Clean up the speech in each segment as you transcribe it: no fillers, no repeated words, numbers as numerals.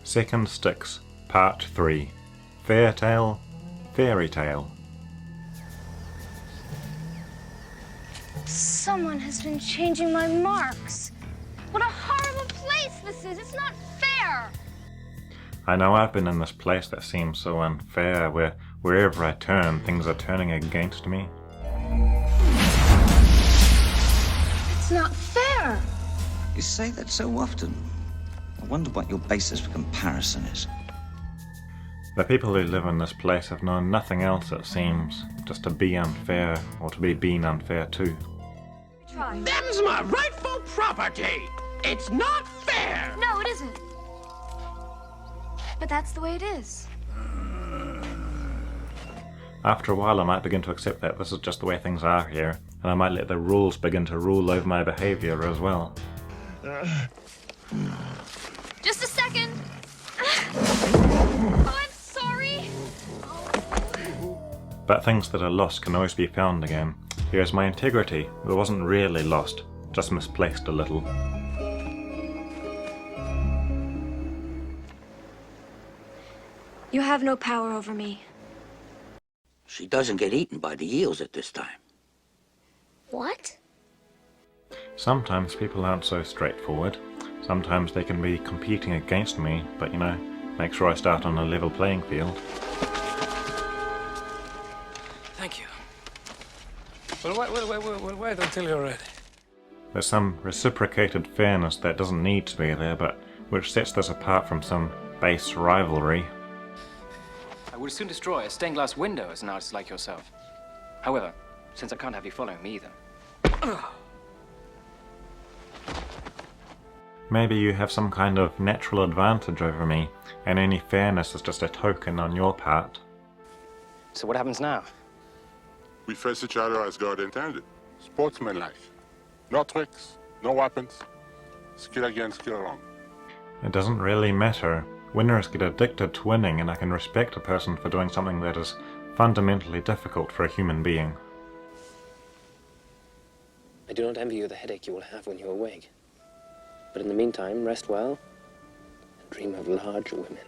Second Sticks, Part 3. Fair Tale, Fairy Tale. Someone has been changing my marks. What a horrible place this is! It's not fair! I know I've been in this place that seems so unfair, where wherever I turn, things are turning against me. It's not fair! You say that so often. I wonder what your basis for comparison is. The people who live in this place have known nothing else, it seems, just to be unfair, or to be being unfair too. Them's my rightful property! It's not fair! No, it isn't. But that's the way it is. After a while I might begin to accept that this is just the way things are here, and I might let the rules begin to rule over my behaviour as well. Just a second! Oh, I'm sorry! But things that are lost can always be found again. Here's my integrity. It wasn't really lost, just misplaced a little. You have no power over me. She doesn't get eaten by the eels at this time. What? Sometimes people aren't so straightforward. Sometimes they can be competing against me, but make sure I start on a level playing field. Thank you. Well, wait until you're ready. There's some reciprocated fairness that doesn't need to be there, but which sets this apart from some base rivalry. I would soon destroy a stained glass window as an artist like yourself. However, since I can't have you following me either. Maybe you have some kind of natural advantage over me, and any fairness is just a token on your part. So what happens now? We face each other as God intended. Sportsmanlike. No tricks, no weapons. Skill against skill alone. It doesn't really matter. Winners get addicted to winning, and I can respect a person for doing something that is fundamentally difficult for a human being. I do not envy you the headache you will have when you awake. But in the meantime, rest well and dream of large women.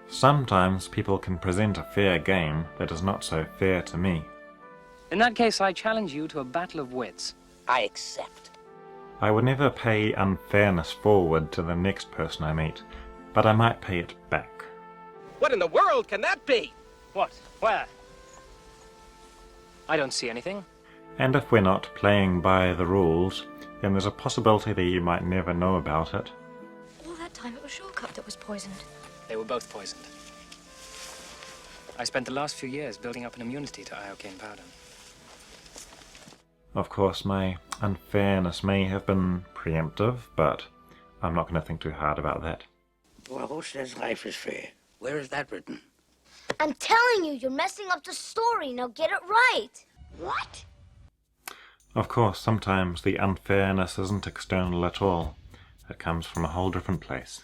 Sometimes people can present a fair game that is not so fair to me. In that case, I challenge you to a battle of wits. I accept. I would never pay unfairness forward to the next person I meet, but I might pay it back. What in the world can that be? What? Where? I don't see anything. And if we're not playing by the rules, then there's a possibility that you might never know about it. All that time it was Shortcut that was poisoned. They were both poisoned. I spent the last few years building up an immunity to iocane powder. Of course, my unfairness may have been preemptive, but I'm not going to think too hard about that. Well, who says life is fair? Where is that written? I'm telling you, you're messing up the story. Now get it right. What? Of course, sometimes the unfairness isn't external at all. It comes from a whole different place.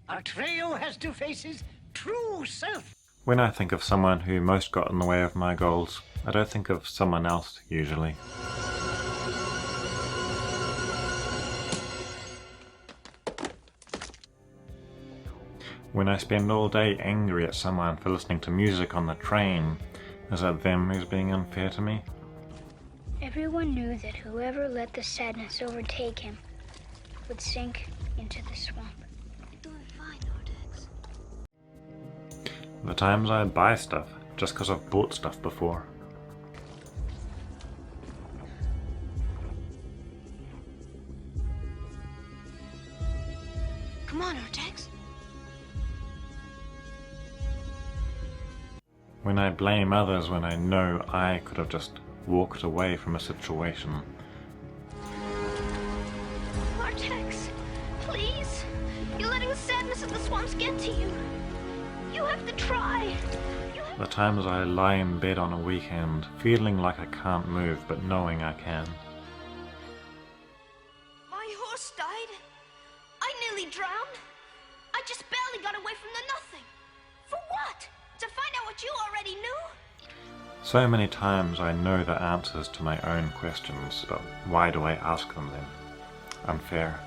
Atreyu has two faces, true self. When I think of someone who most got in the way of my goals, I don't think of someone else, usually. When I spend all day angry at someone for listening to music on the train, is it them who's being unfair to me? Everyone knew that whoever let the sadness overtake him would sink into the swamp. Doing fine, Nordex. The times I buy stuff, just because I've bought stuff before. Come on, Nordex. When I blame others when I know I could have just walked away from a situation. Vortex, please. You're letting the sadness of the swamps get to you. You have to try. The times I lie in bed on a weekend, feeling like I can't move, but knowing I can. My horse died. I nearly drowned. I just barely got away from the nothing. For what? To find out what you already knew? So many times I know the answers to my own questions, but why do I ask them then? Unfair.